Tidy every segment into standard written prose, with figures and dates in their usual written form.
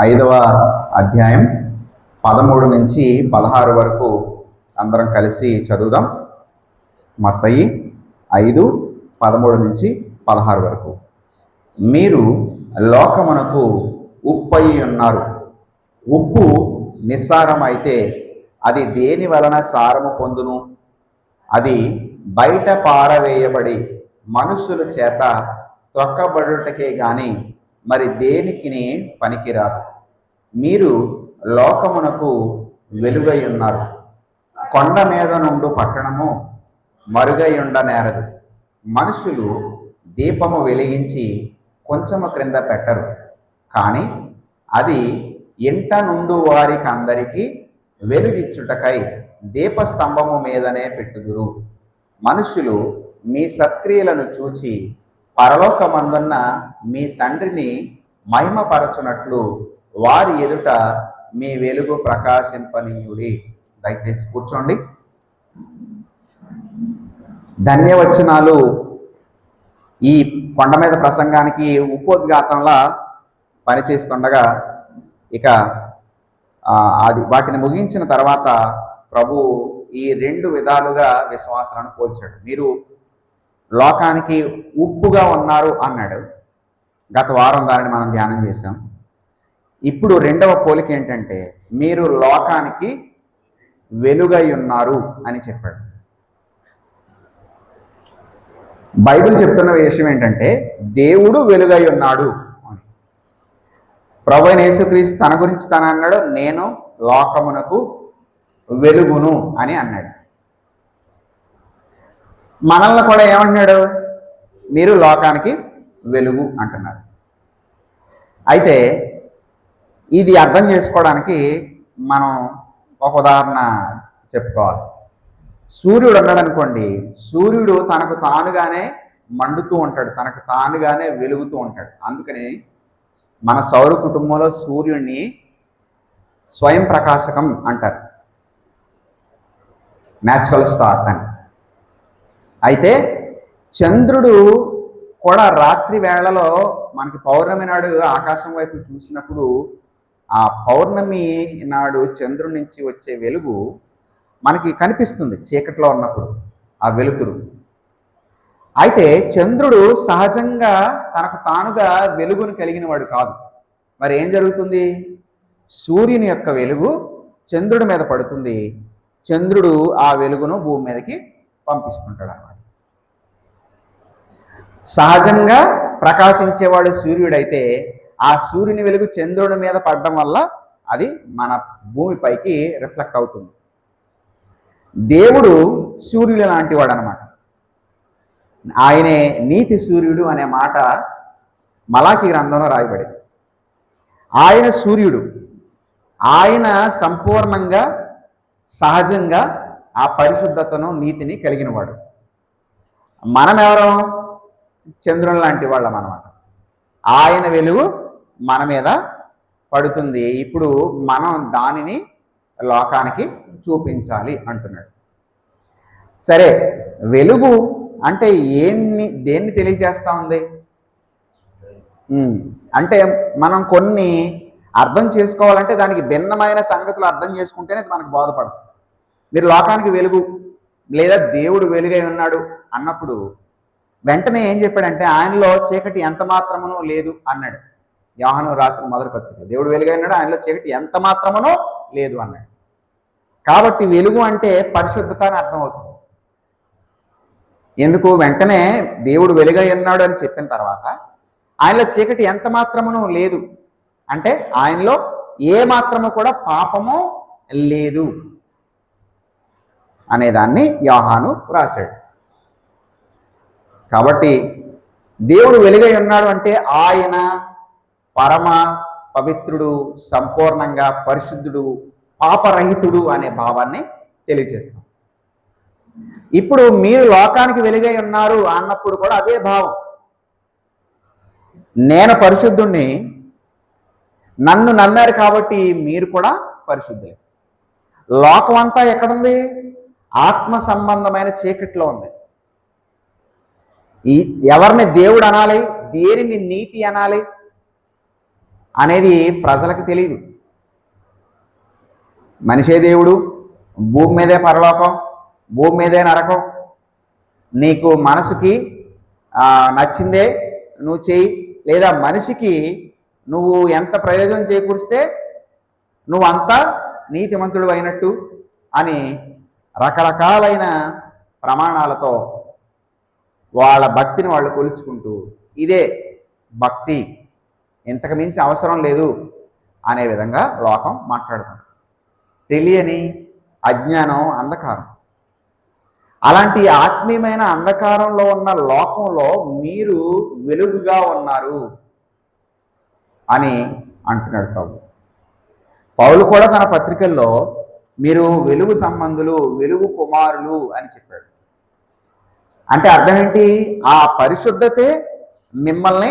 5వ అధ్యాయం 13 నుంచి 16 వరకు అందరం కలిసి చదువుదాం. మత్తయి 5:13 నుంచి 16 వరకు. మీరు లోకమునకు ఉప్పై ఉన్నారు. ఉప్పు నిస్సారమైతే అది దేని వలన సారము పొందును? అది బయట పారవేయబడి మనుషుల చేత త్రొక్కబడుటకే గాని మరి దేనికిని పనికిరాదు. మీరు లోకమునకు వెలుగై ఉన్నారు. కొండ మీద నుండి పట్టణము మరుగై ఉండనేరదు. మనుషులు దీపము వెలిగించి కొంచెము క్రింద పెట్టరు, కానీ అది ఇంట నుండి వారికి అందరికీ వెలుగిచ్చుటకై దీపస్తంభము మీదనే పెట్టుదురు. మనుషులు మీ సత్క్రియలను చూచి పరలోకమందున్న మీ తండ్రిని మహిమపరచునట్లు వారి ఎదుట మీ వెలుగు ప్రకాశింపనీయుడి. దయచేసి కూర్చోండి. ధన్యవచనాలు ఈ కొండ మీద ప్రసంగానికి ఉపోద్ఘాతంలా పనిచేస్తుండగా ఇక వాటిని ముగించిన తర్వాత ప్రభు ఈ 2 విధాలుగా విశ్వాసాలను పోల్చాడు. మీరు లోకానికి ఉప్పుగా ఉన్నారు అన్నాడు. గత వారం దానిని మనం ధ్యానం చేశాం. ఇప్పుడు 2వ పోలిక ఏంటంటే మీరు లోకానికి వెలుగై ఉన్నారు అని చెప్పాడు. బైబిల్ చెప్తున్న విషయం ఏంటంటే దేవుడు వెలుగై ఉన్నాడు అని. ప్రభు అయిన యేసుక్రీస్తు తన గురించి తను అన్నాడు, నేను లోకమునకు వెలుగును అని అన్నాడు. మనల్ని కూడా ఏమంటున్నాడు? మీరు లోకానికి వెలుగు అంటున్నారు. అయితే ఇది అర్థం చేసుకోవడానికి మనం ఒక ఉదాహరణ చెప్పుకోవాలి. సూర్యుడు అన్నాడు అనుకోండి, సూర్యుడు తనకు తానుగానే మండుతూ ఉంటాడు, తనకు తానుగానే వెలుగుతూ ఉంటాడు. అందుకని మన సౌర కుటుంబంలో సూర్యుడిని స్వయం ప్రకాశకం అంటారు, న్యాచురల్ స్టార్ అని. అయితే చంద్రుడు కూడా రాత్రి వేళలో మనకి పౌర్ణమి నాడు ఆకాశం వైపు చూసినప్పుడు ఆ పౌర్ణమి నాడు చంద్రుడి నుంచి వచ్చే వెలుగు మనకి కనిపిస్తుంది చీకట్లో ఉన్నప్పుడు, ఆ వెలుతురు. అయితే చంద్రుడు సహజంగా తనకు తానుగా వెలుగును కలిగిన వాడు కాదు. మరి ఏం జరుగుతుంది? సూర్యుని యొక్క వెలుగు చంద్రుడి మీద పడుతుంది, చంద్రుడు ఆ వెలుగును భూమి మీదకి పంపిస్తుంటాడు అన్నమాట. సహజంగా ప్రకాశించేవాడు సూర్యుడైతే ఆ సూర్యుని వెలుగు చంద్రుడి మీద పడడం వల్ల అది మన భూమిపైకి రిఫ్లెక్ట్ అవుతుంది. దేవుడు సూర్యుడు లాంటి వాడు అనమాట. ఆయనే నీతి సూర్యుడు అనే మాట మలాకీ గ్రంథంలో రాయబడింది. ఆయన సూర్యుడు, ఆయన సంపూర్ణంగా సహజంగా ఆ పరిశుద్ధతను నీతిని కలిగిన వాడు. మనం ఎవరో చంద్రుని లాంటి వాళ్ళం అన్నమాట. ఆయన వెలుగు మన మీద పడుతుంది. ఇప్పుడు మనం దానిని లోకానికి చూపించాలి అంటున్నాడు. సరే, వెలుగు అంటే దేన్ని తెలియజేస్తా ఉంది అంటే మనం కొన్ని అర్థం చేసుకోవాలంటే దానికి భిన్నమైన సంగతులు అర్థం చేసుకుంటేనే మనకు బోధపడుతుంది. మీరు లోకానికి వెలుగు లేదా దేవుడు వెలుగై ఉన్నాడు అన్నప్పుడు వెంటనే ఏం చెప్పాడంటే ఆయనలో చీకటి ఎంత మాత్రమునో లేదు అన్నాడు. యోహాను రాసిన మొదటి పత్రిక. దేవుడు వెలుగై ఉన్నాడు, ఆయనలో చీకటి ఎంత మాత్రమునో లేదు అన్నాడు. కాబట్టి వెలుగు అంటే పరిశుద్ధత అని అర్థమవుతుంది. ఎందుకు? వెంటనే దేవుడు వెలుగై ఉన్నాడు అని చెప్పిన తర్వాత ఆయనలో చీకటి ఎంత మాత్రమునో లేదు అంటే ఆయనలో ఏ మాత్రము కూడా పాపము లేదు అనేదాన్ని యోహాను రాశాడు. కాబట్టి దేవుడు వెలుగై ఉన్నాడు అంటే ఆయన పరమ పవిత్రుడు, సంపూర్ణంగా పరిశుద్ధుడు, పాపరహితుడు అనే భావాన్ని తెలియజేస్తాం. ఇప్పుడు మీరు లోకానికి వెలుగై ఉన్నారు అన్నప్పుడు కూడా అదే భావం. నేను పరిశుద్ధుణ్ణి, నన్ను నమ్మారు కాబట్టి మీరు కూడా పరిశుద్ధులే. లోకం అంతా ఎక్కడుంది? ఆత్మ సంబంధమైన చీకట్లో ఉంది. ఎవరిని దేవుడు అనాలి? దేనిని నీతి అనాలి? అనేది ప్రజలకు తెలియదు. మనిషే దేవుడు, భూమి మీదే పరలోకం, భూమి మీదే నరకం, నీకు మనసుకి నచ్చిందే నువ్వు చేయి, లేదా మనిషికి నువ్వు ఎంత ప్రయోజనం చేకూరిస్తే నువ్వు అంతా నీతిమంతుడు అయినట్టు అని రకరకాలైన ప్రమాణాలతో వాళ్ళ భక్తిని వాళ్ళు కొలుచుకుంటూ ఇదే భక్తి, ఇంతకు మించి అవసరం లేదు అనే విధంగా లోకం మాట్లాడుతుంది. తెలియని అజ్ఞానం, అంధకారం. అలాంటి ఆత్మీయమైన అంధకారంలో ఉన్న లోకంలో మీరు వెలుగుగా ఉన్నారు అని అంటున్నాడు ప్రభు. పౌలు కూడా తన పత్రికల్లో మీరు వెలుగు సంబంధులు, వెలుగు కుమారులు అని చెప్పాడు. అంటే అర్థం ఏంటి? ఆ పరిశుద్ధతే మిమ్మల్ని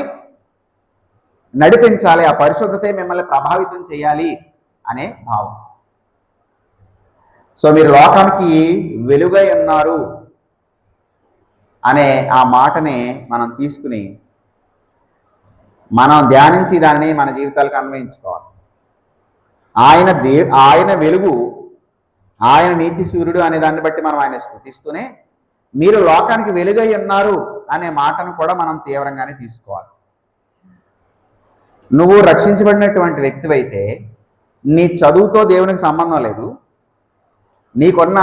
నడిపించాలి, ఆ పరిశుద్ధతే మిమ్మల్ని ప్రభావితం చేయాలి అనే భావం. సో మీరు లోకానికి వెలుగై ఉన్నారు అనే ఆ మాటని మనం తీసుకుని మనం ధ్యానించి దాన్ని మన జీవితాలకు అన్వయించుకోవాలి. ఆయన వెలుగు, ఆయన నీతి సూర్యుడు అనే దాన్ని బట్టి మనం ఆయన స్తుతిస్తూనే మీరు లోకానికి వెలుగై ఉన్నారు అనే మాటను కూడా మనం తీవ్రంగానే తీసుకోవాలి. నువ్వు రక్షించబడినటువంటి వ్యక్తివైతే నీ చదువుతో దేవునికి సంబంధం లేదు, నీకున్న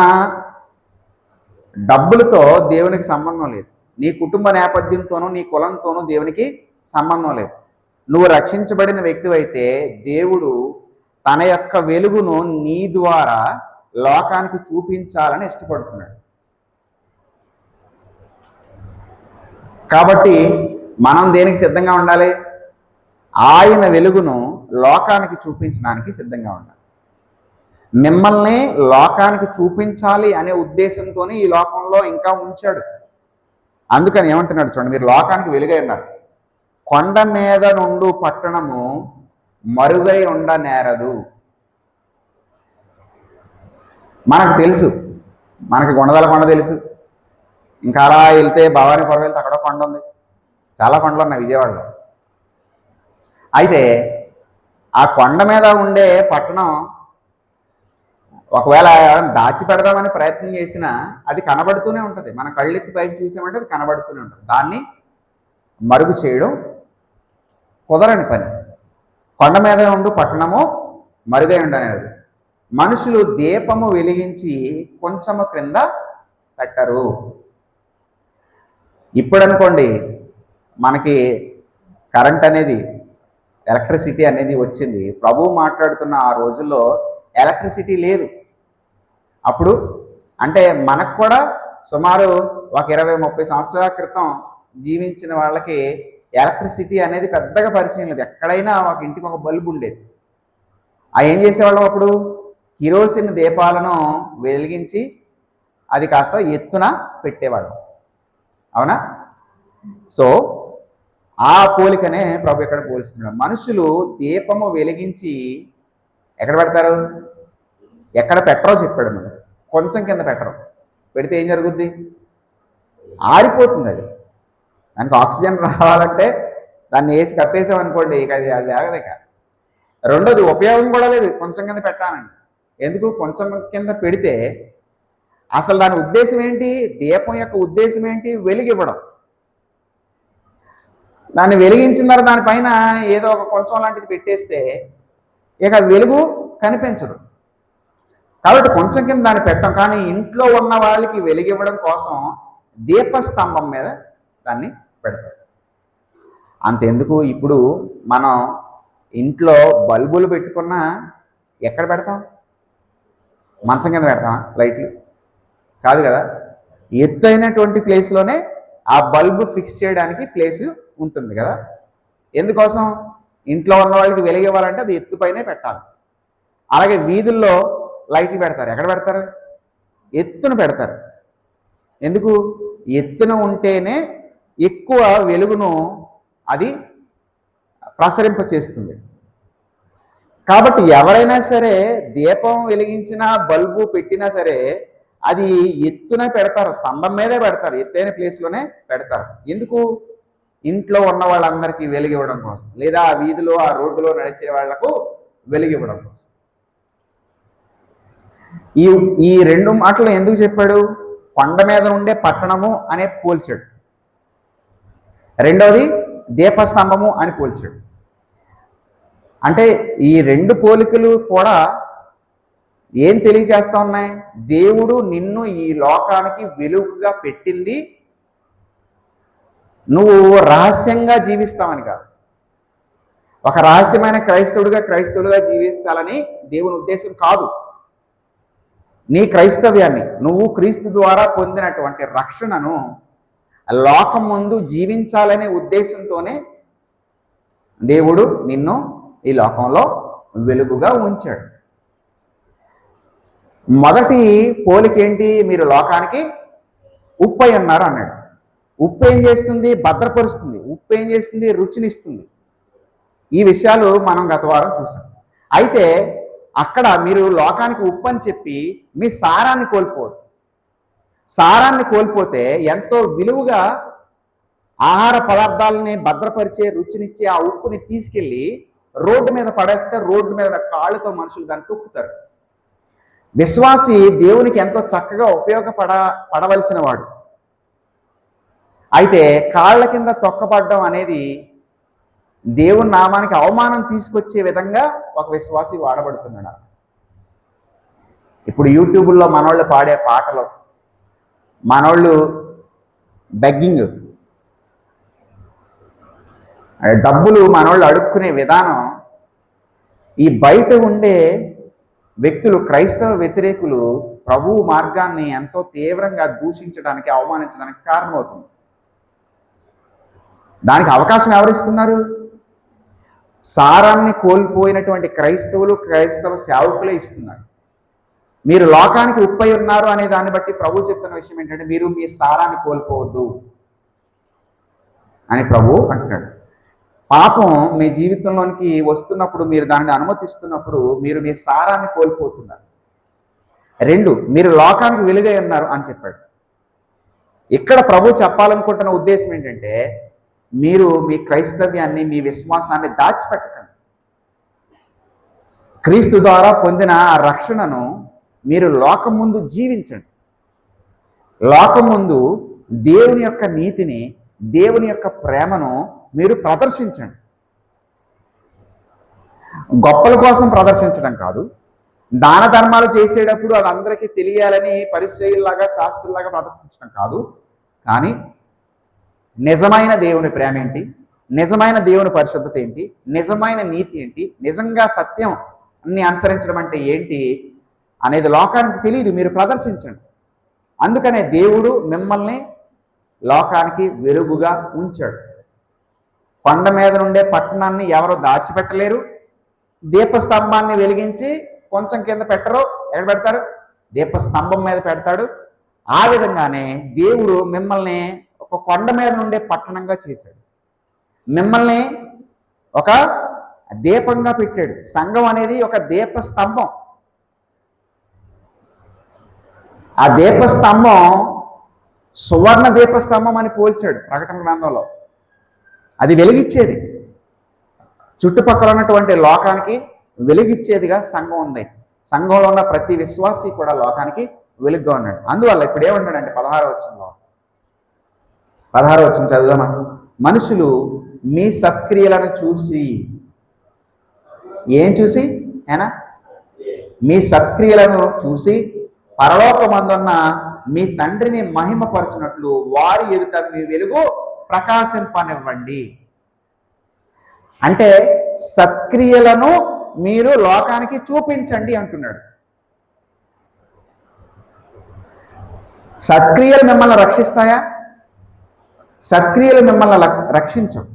డబ్బులతో దేవునికి సంబంధం లేదు, నీ కుటుంబ నేపథ్యంతోనూ నీ కులంతోనూ దేవునికి సంబంధం లేదు. నువ్వు రక్షించబడిన వ్యక్తివైతే దేవుడు తన యొక్క వెలుగును నీ ద్వారా లోకానికి చూపించాలని ఇష్టపడుతున్నాడు. కాబట్టి మనం దేనికి సిద్ధంగా ఉండాలి? ఆయన వెలుగును లోకానికి చూపించడానికి సిద్ధంగా ఉండాలి. మిమ్మల్ని లోకానికి చూపించాలి అనే ఉద్దేశంతోనే ఈ లోకంలో ఇంకా ఉంచాడు. అందుకని ఏమంటున్నాడు చూడండి, మీరు లోకానికి వెలుగై ఉన్నారు. కొండ మీద నుండు పట్టణము మరుగై ఉండ నేరదు. మనకు తెలుసు, మనకి గుణదల కొండ తెలుసు, ఇంకా అలా వెళ్తే భవానీపురం వెళ్తే అక్కడ కొండ ఉంది, చాలా కొండలు ఉన్నాయి విజయవాడలో. అయితే ఆ కొండ మీద ఉండే పట్టణం ఒకవేళ దాచిపెడదామని ప్రయత్నం చేసినా అది కనబడుతూనే ఉంటుంది. మన కళ్ళెత్తి పైకి చూసామంటే అది కనబడుతూనే ఉంటుంది. దాన్ని మరుగు చేయడం కుదరని పని. కొండ మీద ఉండు పట్టణము మరుగై ఉండనేది. మనుషులు దీపము వెలిగించి కొంచెము క్రింద పెట్టరు. ఇప్పుడు అనుకోండి మనకి కరెంట్ అనేది, ఎలక్ట్రిసిటీ అనేది వచ్చింది. ప్రభువు మాట్లాడుతున్న ఆ రోజుల్లో ఎలక్ట్రిసిటీ లేదు. అప్పుడు అంటే మనకు కూడా సుమారు ఒక 20-30 సంవత్సరాల క్రితం జీవించిన వాళ్ళకి ఎలక్ట్రిసిటీ అనేది పెద్దగా పరిచయం లేదు. ఎక్కడైనా ఒక ఇంటికి ఒక బల్బు ఉండేది. ఏం చేసేవాళ్ళం అప్పుడు? కిరోసిన్ దీపాలను వెలిగించి అది కాస్త ఎత్తున పెట్టేవాళ్ళం, అవునా? సో ఆ పోలికనే ప్రభు ఎక్కడ పోలిస్తున్నాడు. మనుషులు దీపము వెలిగించి ఎక్కడ పెడతారు? ఎక్కడ పెట్టరో చెప్పాడు. మరి కొంచెం కింద పెట్టరు. పెడితే ఏం జరుగుద్ది? ఆరిపోతుంది. అది దానికి ఆక్సిజన్ రావాలంటే దాన్ని వేసి కప్పేసామనుకోండి, ఇక అది ఆగదే. రెండోది ఉపయోగం కూడా లేదు కొంచెం కింద పెట్టానండి. ఎందుకు? కొంచెం కింద పెడితే అసలు దాని ఉద్దేశం ఏంటి? దీపం యొక్క ఉద్దేశం ఏంటి? వెలిగివ్వడం. దాన్ని వెలిగించిన తర్వాత దానిపైన ఏదో ఒక కొంచెం లాంటిది పెట్టేస్తే ఇక వెలుగు కనిపించదు. కాబట్టి కొంచెం కింద దాన్ని పెట్టడం. కానీ ఇంట్లో ఉన్న వాళ్ళకి వెలిగివ్వడం కోసం దీపస్తంభం మీద దాన్ని పెడతారు. అంతెందుకు, ఇప్పుడు మనం ఇంట్లో బల్బులు పెట్టుకున్నా ఎక్కడ పెడతాం? మంచం కింద పెడతామా? లైట్లు కాదు కదా. ఎత్తైనటువంటి ప్లేస్లోనే ఆ బల్బు ఫిక్స్ చేయడానికి ప్లేస్ ఉంటుంది కదా. ఎందుకోసం? ఇంట్లో ఉన్న వాళ్ళకి వెలిగివ్వాలంటే అది ఎత్తుపైనే పెట్టాలి. అలాగే వీధుల్లో లైట్లు పెడతారు. ఎక్కడ పెడతారు? ఎత్తున పెడతారు. ఎందుకు? ఎత్తున ఉంటేనే ఎక్కువ వెలుగును అది ప్రసరింపచేస్తుంది. కాబట్టి ఎవరైనా సరే దీపం వెలిగించినా బల్బు పెట్టినా సరే అది ఎత్తున పెడతారు, స్తంభం మీదే పెడతారు, ఎత్తైన ప్లేస్లోనే పెడతారు. ఎందుకు? ఇంట్లో ఉన్న వాళ్ళందరికీ వెలిగివ్వడం కోసం, లేదా ఆ వీధిలో ఆ రోడ్డులో నడిచే వాళ్లకు వెలిగివ్వడం కోసం. ఈ ఈ రెండు మాటలు ఎందుకు చెప్పాడు? కొండ మీద ఉండే పట్టణము అనే పోల్చాడు. రెండోది దీపస్తంభము అని పోల్చాడు. అంటే ఈ రెండు పోలికలు కూడా ఏం తెలియజేస్తా ఉన్నాయి? దేవుడు నిన్ను ఈ లోకానికి వెలుగుగా పెట్టింది నువ్వు రహస్యంగా జీవిస్తావని కాదు. ఒక రహస్యమైన క్రైస్తవుడిగా జీవించాలని దేవుని ఉద్దేశం కాదు. నీ క్రైస్తవ్యాన్ని, నువ్వు క్రీస్తు ద్వారా పొందినటువంటి రక్షణను లోకం ముందు జీవించాలనే ఉద్దేశంతోనే దేవుడు నిన్ను ఈ లోకంలో వెలుగుగా ఉంచాడు. మొదటి పోలిక ఏంటి? మీరు లోకానికి ఉప్పై అన్నారు అన్నాడు. ఉప్పు ఏం చేస్తుంది? భద్రపరుస్తుంది. ఉప్పు ఏం చేస్తుంది? రుచినిస్తుంది. ఈ విషయాలు మనం గత వారం చూసాం. అయితే అక్కడ మీరు లోకానికి ఉప్పు అని చెప్పి మీ సారాన్ని కోల్పోవద్దు. సారాన్ని కోల్పోతే ఎంతో విలువగా ఆహార పదార్థాలని భద్రపరిచే రుచినిచ్చే ఆ ఉప్పుని తీసుకెళ్ళి రోడ్డు మీద పడేస్తే రోడ్డు మీద కాళ్ళతో మనుషులు దాన్ని తొక్కుతారు. విశ్వాసి దేవునికి ఎంతో చక్కగా పడవలసిన వాడు. అయితే కాళ్ళ కింద తొక్కపడడం అనేది దేవుని నామానికి అవమానం తీసుకొచ్చే విధంగా ఒక విశ్వాసి వాడబడుతున్నాడు. ఇప్పుడు యూట్యూబ్లో మనోళ్ళు పాడే పాటలు, మనోళ్ళు బెగ్గింగ్, డబ్బులు మనోళ్ళు అడుక్కునే విధానం, ఈ బయట ఉండే వ్యక్తులు, క్రైస్తవ వ్యతిరేకులు ప్రభువు మార్గాన్ని ఎంతో తీవ్రంగా దూషించడానికి, అవమానించడానికి కారణమవుతుంది. దానికి అవకాశం ఎవరిస్తున్నారు? సారాన్ని కోల్పోయినటువంటి క్రైస్తవ సేవకులే ఇస్తున్నారు. మీరు లోకానికి ఉప్పై ఉన్నారు అనే దాన్ని బట్టి ప్రభు చెప్తున్న విషయం ఏంటంటే, మీరు మీ సారాన్ని కోల్పోవద్దు అని ప్రభు అంటున్నాడు. పాపం మీ జీవితంలోనికి వస్తున్నప్పుడు, మీరు దానిని అనుమతిస్తున్నప్పుడు మీరు మీ సారాన్ని కోల్పోతున్నారు. రెండు, మీరు లోకానికి వెలుగై ఉన్నారు అని చెప్పాడు. ఇక్కడ ప్రభు చెప్పాలనుకుంటున్న ఉద్దేశం ఏంటంటే, మీరు మీ క్రైస్తవ్యాన్ని, మీ విశ్వాసాన్ని దాచిపెట్టకండి. క్రీస్తు ద్వారా పొందిన ఆ రక్షణను మీరు లోకం ముందు జీవించండి. లోకం ముందు దేవుని యొక్క నీతిని, దేవుని యొక్క ప్రేమను మీరు ప్రదర్శించండి. గొప్పల కోసం ప్రదర్శించడం కాదు, దాన ధర్మాలు చేసేటప్పుడు అది అందరికీ తెలియాలని పరిచయుల్లాగా, శాస్త్రులాగా ప్రదర్శించడం కాదు. కానీ నిజమైన దేవుని ప్రేమ ఏంటి, నిజమైన దేవుని పరిశుద్ధత ఏంటి, నిజమైన నీతి ఏంటి, నిజంగా సత్యం అన్ని అనుసరించడం అంటే ఏంటి అనేది లోకానికి తెలియదు, మీరు ప్రదర్శించండి. అందుకనే దేవుడు మిమ్మల్ని లోకానికి వెలుగుగా ఉంచాడు. కొండ మీద నుండే పట్టణాన్ని ఎవరు దాచిపెట్టలేరు. దీపస్తంభాన్ని వెలిగించి కొంచెం కింద పెట్టరు, ఎక్కడ పెడతారు? దీపస్తంభం మీద పెడతాడు. ఆ విధంగానే దేవుడు మిమ్మల్ని ఒక కొండ మీద నుండే పట్టణంగా చేశాడు. మిమ్మల్ని ఒక దీపంగా పెట్టాడు. సంఘం అనేది ఒక దీపస్తంభం. ఆ దీపస్తంభం సువర్ణ దీపస్తంభం అని పోల్చాడు ప్రకటన గ్రంథంలో. అది వెలిగిచ్చేది, చుట్టుపక్కల ఉన్నటువంటి లోకానికి వెలిగిచ్చేదిగా సంఘం ఉంది. సంఘంలో ఉన్న ప్రతి విశ్వాసి కూడా లోకానికి వెలుగుగా ఉన్నాడు. అందువల్ల ఇప్పుడు ఏమంటాడంటే 16వ వచనం చదువుదామా? మనుషులు మీ సత్క్రియలను చూసి, ఏం చూసి? మీ సత్క్రియలను చూసి పరలోకమందున్న మీ తండ్రిని మహిమపరచునట్లు వారి ఎదుట మీ వెలుగు ప్రకాశింపనివ్వండి. అంటే సత్క్రియలను మీరు లోకానికి చూపించండి అంటున్నాడు. సత్క్రియలు మిమ్మల్ని రక్షిస్తాయా? సత్క్రియలు మిమ్మల్ని రక్షించవు.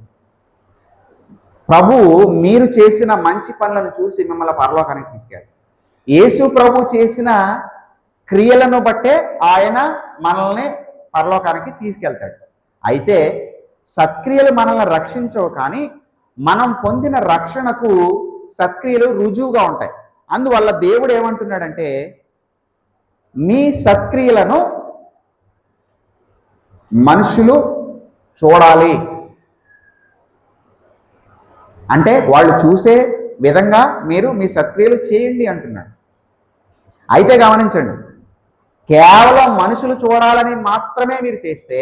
ప్రభువు మీరు చేసిన మంచి పనులను చూసి మిమ్మల్ని పరలోకానికి తీసుకెళ్ళాడు. యేసు ప్రభు చేసిన క్రియలను బట్టే ఆయన మనల్ని పరలోకానికి తీసుకెళ్తాడు. అయితే సత్క్రియలు మనల్ని రక్షించవు, కానీ మనం పొందిన రక్షణకు సత్క్రియలు రుజువుగా ఉంటాయి. అందువల్ల దేవుడు ఏమంటున్నాడంటే, మీ సత్క్రియలను మనుషులు చూడాలి, అంటే వాళ్ళు చూసే విధంగా మీరు మీ సత్క్రియలు చేయండి అంటున్నాడు. అయితే గమనించండి, కేవలం మనుషులు చూడాలని మాత్రమే మీరు చేస్తే,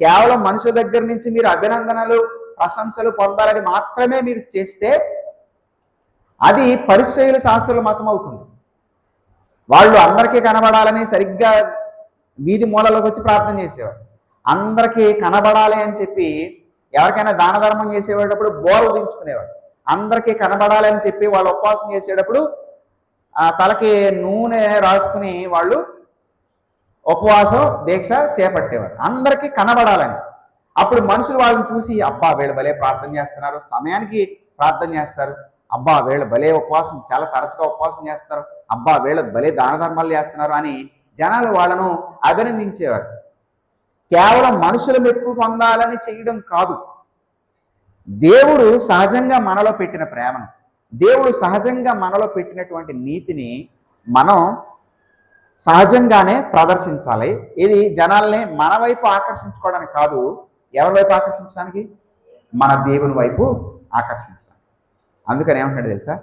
కేవలం మనుషుల దగ్గర నుంచి మీరు అభినందనలు ప్రశంసలు పొందాలని మాత్రమే మీరు చేస్తే అది పరిసయ్యుల శాస్త్రుల మతం అవుతుంది. వాళ్ళు అందరికీ కనబడాలని సరిగ్గా వీధి మూలలోకి వచ్చి ప్రార్థన చేసేవారు. అందరికీ కనబడాలి అని చెప్పి ఎవరికైనా దాన ధర్మం చేసేటప్పుడు బోర్లు దించుకునేవారు. అందరికీ కనబడాలి అని చెప్పి వాళ్ళు ఉపవాసం చేసేటప్పుడు తలకి నూనె రాసుకుని వాళ్ళు ఉపవాసం దీక్ష చేపట్టేవారు, అందరికీ కనబడాలని. అప్పుడు మనుషులు వాళ్ళని చూసి, అబ్బా వీళ్ళు భలే ప్రార్థన చేస్తున్నారు, సమయానికి ప్రార్థన చేస్తారు, అబ్బా వీళ్ళు భలే ఉపవాసం, చాలా తరచుగా ఉపవాసం చేస్తారు, అబ్బా వీళ్ళు భలే దాన ధర్మాలు చేస్తున్నారు అని జనాలు వాళ్ళను అభినందించేవారు. కేవలం మనుషుల మెప్పు పొందాలని చేయడం కాదు, దేవుడు సహజంగా మనలో పెట్టిన ప్రేమను, దేవుడు సహజంగా మనలో పెట్టినటువంటి నీతిని మనం సహజంగానే ప్రదర్శించాలి. ఇది జనాల్ని మన వైపు ఆకర్షించుకోవడానికి కాదు, ఎవరి వైపు ఆకర్షించడానికి? మన దేవుని వైపు ఆకర్షించాలి. అందుకని ఏమంటాడు తెలుసా,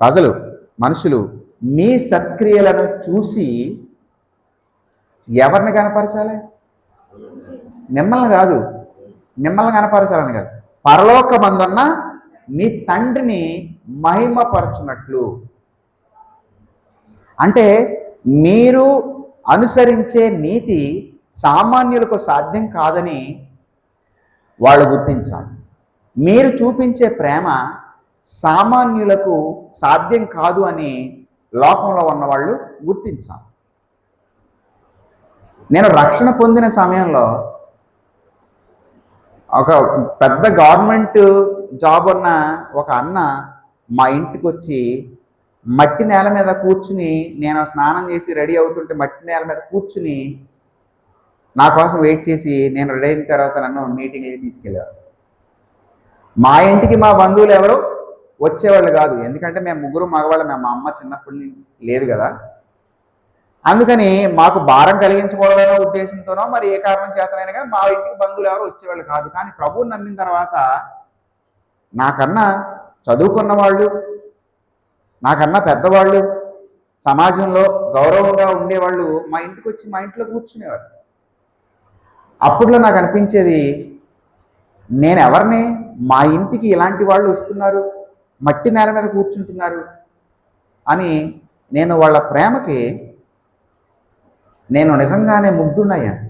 ప్రజలు మనుషులు మీ సత్క్రియలను చూసి ఎవరిని కనపరచాలి? మిమ్మల్ని కాదు, మిమ్మల్ని కనపరచాలని కాదు, పరలోకమందున్న మీ తండ్రిని మహిమపరచునట్లు. అంటే మీరు అనుసరించే నీతి సామాన్యులకు సాధ్యం కాదని వాళ్ళు గుర్తించాలి. మీరు చూపించే ప్రేమ సామాన్యులకు సాధ్యం కాదు అని లోకంలో ఉన్నవాళ్ళు గుర్తించాలి. నేను రక్షణ పొందిన సమయంలో ఒక పెద్ద గవర్నమెంట్ జాబ్ ఉన్న ఒక అన్న మా ఇంటికి వచ్చి మట్టి నేల మీద కూర్చుని, నేను స్నానం చేసి రెడీ అవుతుంటే మట్టి నేల మీద కూర్చుని నా కోసం వెయిట్ చేసి నేను రెడీ అయిన తర్వాత నన్ను మీటింగ్కి తీసుకెళ్ళేవారు. మా ఇంటికి మా బంధువులు ఎవరు వచ్చేవాళ్ళు కాదు, ఎందుకంటే మేము ముగ్గురు మగవాళ్ళు, మేము మా అమ్మ చిన్నప్పటి లేదు కదా, అందుకని మాకు భారం కలిగించకూడదనే ఉద్దేశంతోనో మరి ఏ కారణం చేతనైనా కానీ మా ఇంటికి బంధువులు ఎవరు వచ్చేవాళ్ళు కాదు. కానీ ప్రభువుని నమ్మిన తర్వాత నాకన్నా చదువుకున్న వాళ్ళు, నాకన్నా పెద్దవాళ్ళు, సమాజంలో గౌరవంగా ఉండేవాళ్ళు మా ఇంటికి వచ్చి మా ఇంట్లో కూర్చునేవారు. అప్పుడులో నాకు అనిపించేది, నేను ఎవరిని, మా ఇంటికి ఇలాంటి వాళ్ళు వస్తున్నారు, మట్టి నేల మీద కూర్చుంటున్నారు అని నేను వాళ్ళ ప్రేమకి నేను నిజంగానే ముగ్ధున్నయ్యాను.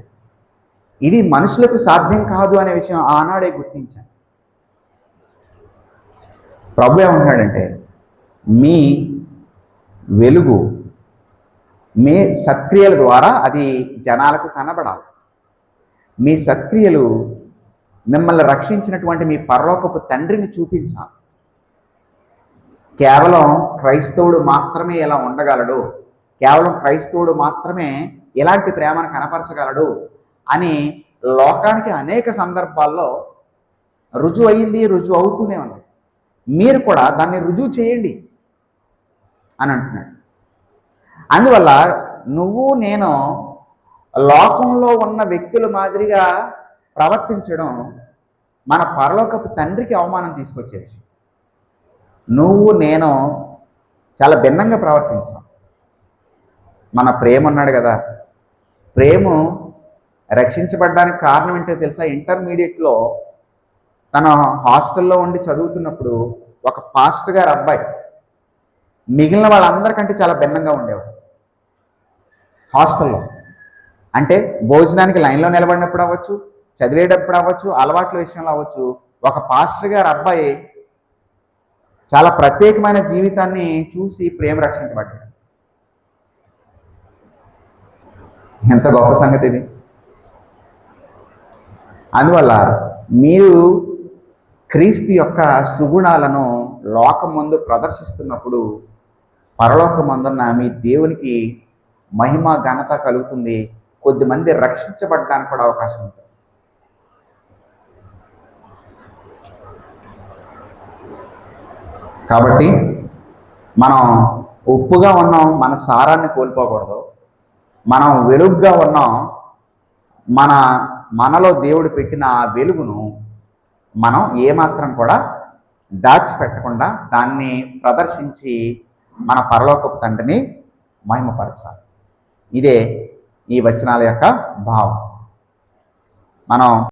ఇది మనుషులకు సాధ్యం కాదు అనే విషయం ఆనాడే గుర్తించాను. ప్రభు ఏమంటున్నాడంటే, మీ వెలుగు మీ సత్క్రియల ద్వారా అది జనాలకు కనబడాలి. మీ సత్క్రియలు మిమ్మల్ని రక్షించినటువంటి మీ పరలోకపు తండ్రిని చూపించాలి. కేవలం క్రైస్తవుడు మాత్రమే ఇలా ఉండగలడు, కేవలం క్రైస్తవుడు మాత్రమే ఇలాంటి ప్రేమను కనపరచగలడు అని లోకానికి అనేక సందర్భాల్లో రుజువు అయింది, రుజువు అవుతూనే ఉంది. మీరు కూడా దాన్ని రుజువు చేయండి అని అంటున్నాడు. అందువల్ల నువ్వు నేను లోకంలో ఉన్న వ్యక్తుల మాదిరిగా ప్రవర్తించడం మన పరలోకపు తండ్రికి అవమానం తీసుకొచ్చే విషయం. నువ్వు నేను చాలా భిన్నంగా ప్రవర్తించాం. మన ప్రేమ ఉన్నాడు కదా, ప్రేమ రక్షించబడడానికి కారణం ఏంటో తెలుసా? ఇంటర్మీడియట్లో తన హాస్టల్లో ఉండి చదువుతున్నప్పుడు ఒక పాస్టర్ గారు అబ్బాయి మిగిలిన వాళ్ళందరికంటే చాలా భిన్నంగా ఉండేవాడు హాస్టల్లో. అంటే భోజనానికి లైన్లో నిలబడినప్పుడు అవ్వచ్చు, చదివేటప్పుడు అవ్వచ్చు, అలవాట్ల విషయంలో అవ్వచ్చు, ఒక పాస్టర్ గారు అబ్బాయి చాలా ప్రత్యేకమైన జీవితాన్ని చూసి ప్రేమ రక్షించబడ్డాడు. ఎంత గొప్ప సంగతి ఇది! అందువల్ల మీరు క్రీస్తు యొక్క సుగుణాలను లోకం ముందు ప్రదర్శిస్తున్నప్పుడు పరలోకమందున్న మీ దేవునికి మహిమ ఘనత కలుగుతుంది. కొద్దిమంది రక్షించబడడానికి కూడా అవకాశం ఉంటుంది. కాబట్టి మనం ఉప్పుగా ఉన్నాం, మన సారాన్ని కోల్పోకూడదు. మనం వెలుగుగా ఉన్నాం, మనలో దేవుడు పెట్టిన ఆ వెలుగును మనం ఏమాత్రం కూడా దాచిపెట్టకుండా దాన్ని ప్రదర్శించి మన పరలోకపు తండ్రిని మహిమపరచాలి. ఇదే ఈ వచనాల యొక్క భావం. మనం